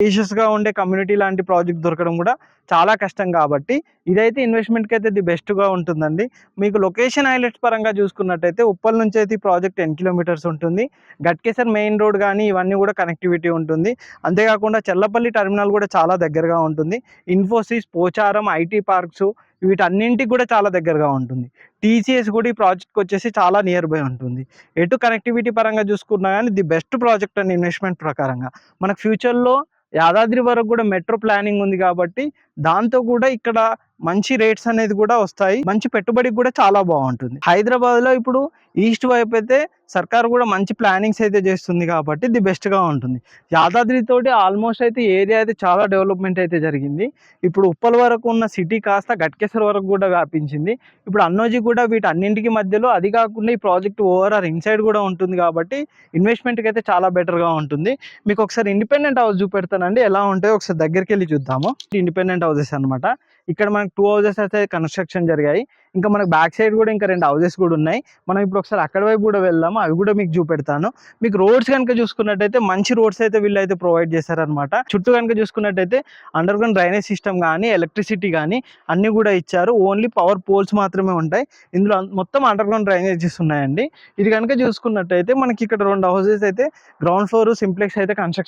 స్పేషియస్‌గా ఉండే కమ్యూనిటీ లాంటి ప్రాజెక్ట్ దొరకడం కూడా చాలా కష్టం కాబట్టి ఇదైతే ఇన్వెస్ట్‌మెంట్‌కి అయితే ది బెస్ట్‌గా ఉంటుందండి. మీకు లొకేషన్ హైలైట్స్ పరంగా చూసుకున్నట్టయితే ఉప్పల్ నుంచి అయితే ఈ ప్రాజెక్ట్ 10 కిలోమీటర్స్ ఉంటుంది. గట్కేసర్ మెయిన్ రోడ్ గానీ ఇవన్నీ కూడా కనెక్టివిటీ ఉంటుంది. అంతేకాకుండా చెల్లపల్లి టర్మినల్ కూడా చాలా దగ్గరగా ఉంటుంది. ఇన్ఫోసిస్, పోచారం, ఐటీ పార్క్స్ వీటన్నింటికి కూడా చాలా దగ్గరగా ఉంటుంది. టీసీఎస్ కూడా ఈ ప్రాజెక్ట్‌కి వచ్చేసి చాలా నియర్ బై ఉంటుంది. ఎటు కనెక్టివిటీ పరంగా చూసుకున్నా గానీ ది బెస్ట్ ప్రాజెక్ట్ అండి ఇన్వెస్ట్‌మెంట్ ప్రకారంగా. మనకు ఫ్యూచర్‌లో యాదాద్రి వరకు కూడా మెట్రో ప్లానింగ్ ఉంది కాబట్టి దాంతో కూడా ఇక్కడ మంచి రేట్స్ అనేది కూడా వస్తాయి. మంచి పెట్టుబడికి కూడా చాలా బాగుంటుంది. హైదరాబాద్లో ఇప్పుడు ఈస్ట్ వైపు అయితే సర్కార్ కూడా మంచి ప్లానింగ్స్ అయితే చేస్తుంది కాబట్టి ది బెస్ట్గా ఉంటుంది. యాదాద్రి తోటి ఆల్మోస్ట్ అయితే ఏరియా అయితే చాలా డెవలప్మెంట్ అయితే జరిగింది. ఇప్పుడు ఉప్పల్ వరకు ఉన్న సిటీ కాస్త గట్కేసర్ వరకు కూడా వ్యాపించింది. ఇప్పుడు అన్నోజీ కూడా వీటన్నింటికి మధ్యలో అది కాకుండా ఈ ప్రాజెక్ట్ ఓవరాల్ ఇన్సైడ్ కూడా ఉంటుంది కాబట్టి ఇన్వెస్ట్మెంట్కి అయితే చాలా బెటర్గా ఉంటుంది. మీకు ఒకసారి ఇండిపెండెంట్ హౌస్ చూపెడతానండి, ఎలా ఉంటాయో ఒకసారి దగ్గరికి వెళ్ళి చూద్దాము. ఇండిపెండెంట్ హౌసెస్ అనమాట. ఇక్కడ మనకు 2 హౌసెస్ అయితే కన్స్ట్రక్షన్ జరిగాయి. ఇంకా మనకు బ్యాక్ సైడ్ కూడా ఇంకా 2 హౌసెస్ కూడా ఉన్నాయి. మనం ఇప్పుడు ఒకసారి అక్కడ వైపు కూడా వెళ్దాము, అవి కూడా మీకు చూపెడతాను. మీకు రోడ్స్ కనుక చూసుకున్నట్టయితే మంచి రోడ్స్ అయితే వీళ్ళు అయితే ప్రొవైడ్ చేశారనమాట. చుట్టూ కనుక చూసుకున్నట్టయితే అండర్ గ్రౌండ్ డ్రైనేజ్ సిస్టమ్ కానీ ఎలక్ట్రిసిటీ కానీ అన్నీ కూడా ఇచ్చారు. ఓన్లీ పవర్ పోల్స్ మాత్రమే ఉంటాయి. ఇందులో మొత్తం అండర్ గ్రౌండ్ డ్రైనేజెస్ ఉన్నాయండి. ఇది కనుక చూసుకున్నట్టయితే మనకి ఇక్కడ 2 హౌసెస్ అయితే గ్రౌండ్ ఫ్లోర్ సింప్లెక్స్ అయితే కన్స్ట్రక్షన్